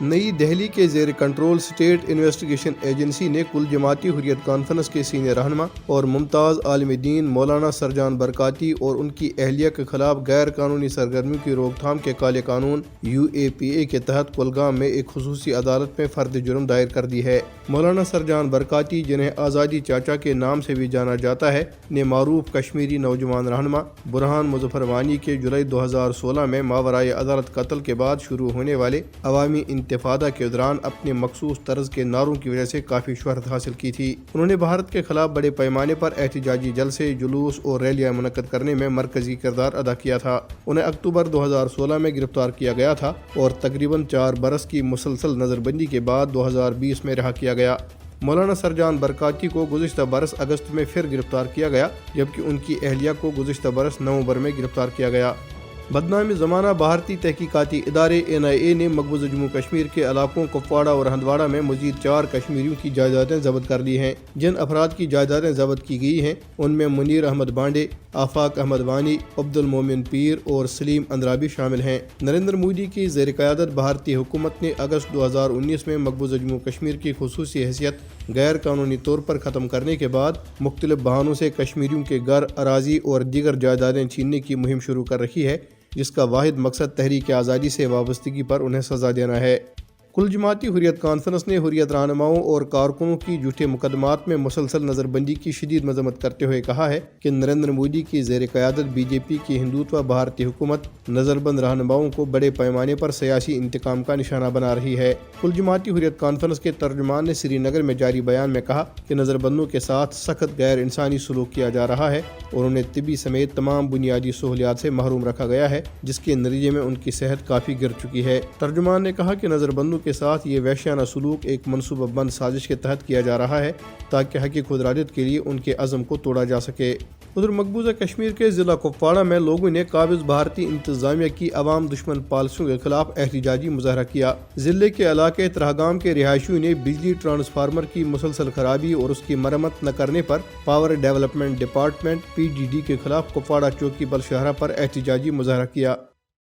نئی دہلی کے زیر کنٹرول اسٹیٹ انویسٹیگیشن ایجنسی نے کل جماعتی حریت کانفرنس کے سینئر رہنما اور ممتاز عالم دین مولانا سرجان برکاتی اور ان کی اہلیہ کے خلاف غیر قانونی سرگرمیوں کی روک تھام کے کالے قانون UAPA کے تحت کولگام میں ایک خصوصی عدالت میں فرد جرم دائر کر دی ہے۔ مولانا سرجان برکاتی، جنہیں آزادی چاچا کے نام سے بھی جانا جاتا ہے، نے معروف کشمیری نوجوان رہنما برہان مظفر وانی کے جولائی 2016 میں ماورائے عدالت قتل کے بعد شروع ہونے والے عوامی انتفادہ کے دوران اپنے مخصوص طرز کے نعروں کی وجہ سے کافی شہرت حاصل کی تھی۔ انہوں نے بھارت کے خلاف بڑے پیمانے پر احتجاجی جلسے، جلوس اور ریلیاں منعقد کرنے میں مرکزی کردار ادا کیا تھا۔ انہیں اکتوبر 2016 میں گرفتار کیا گیا تھا اور تقریباً 4 برس کی مسلسل نظر بندی کے بعد 2020 میں رہا کیا گیا۔ مولانا سرجان برکاتی کو گزشتہ برس اگست میں پھر گرفتار کیا گیا، جبکہ ان کی اہلیہ کو گزشتہ برس نومبر میں گرفتار کیا گیا۔ بدنام زمانہ بھارتی تحقیقاتی ادارے NIA نے مقبوضہ جموں کشمیر کے علاقوں کپواڑہ اور ہندواڑہ میں مزید 4 کشمیریوں کی جائیدادیں ضبط کر لی ہیں۔ جن افراد کی جائیدادیں ضبط کی گئی ہیں ان میں منیر احمد بانڈے، آفاق احمد وانی، عبد المومن پیر اور سلیم اندرابی شامل ہیں۔ نریندر مودی کی زیر قیادت بھارتی حکومت نے اگست 2019 میں مقبوضہ جموں کشمیر کی خصوصی حیثیت غیر قانونی طور پر ختم کرنے کے بعد مختلف بہانوں سے کشمیریوں کے گھر، اراضی اور دیگر جائیدادیں چھیننے کی مہم شروع کر رکھی ہے، جس کا واحد مقصد تحریک آزادی سے وابستگی پر انہیں سزا دینا ہے۔ کل جماعتی حریت کانفرنس نے حریت رہنماؤں اور کارکنوں کی جھوٹے مقدمات میں مسلسل نظر بندی کی شدید مذمت کرتے ہوئے کہا ہے کہ نریندر مودی کی زیر قیادت BJP کی ہندوتوا بھارتی حکومت نظر بند رہنماؤں کو بڑے پیمانے پر سیاسی انتقام کا نشانہ بنا رہی ہے۔ کل جماعتی حریت کانفرنس کے ترجمان نے سری نگر میں جاری بیان میں کہا کہ نظر بندوں کے ساتھ سخت غیر انسانی سلوک کیا جا رہا ہے اور انہیں طبی سمیت تمام بنیادی سہولیات سے محروم رکھا گیا ہے، جس کے نتیجے میں ان کی صحت کافی گر چکی ہے۔ ترجمان نے کہا کہ نظر بندوں کے ساتھ یہ وحشیانہ سلوک ایک منصوبہ بند سازش کے تحت کیا جا رہا ہے تاکہ حق خودارادیت کے لیے ان کے عزم کو توڑا جا سکے۔ ادھر مقبوضہ کشمیر کے ضلع کپواڑہ میں لوگوں نے قابض بھارتی انتظامیہ کی عوام دشمن پالیسیوں کے خلاف احتجاجی مظاہرہ کیا۔ ضلع کے علاقے ترہگام کے رہائشیوں نے بجلی ٹرانسفارمر کی مسلسل خرابی اور اس کی مرمت نہ کرنے پر پاور ڈیولپمنٹ ڈپارٹمنٹ PDD کے خلاف کپواڑہ چوکی بل شاہراہ پر احتجاجی مظاہرہ کیا۔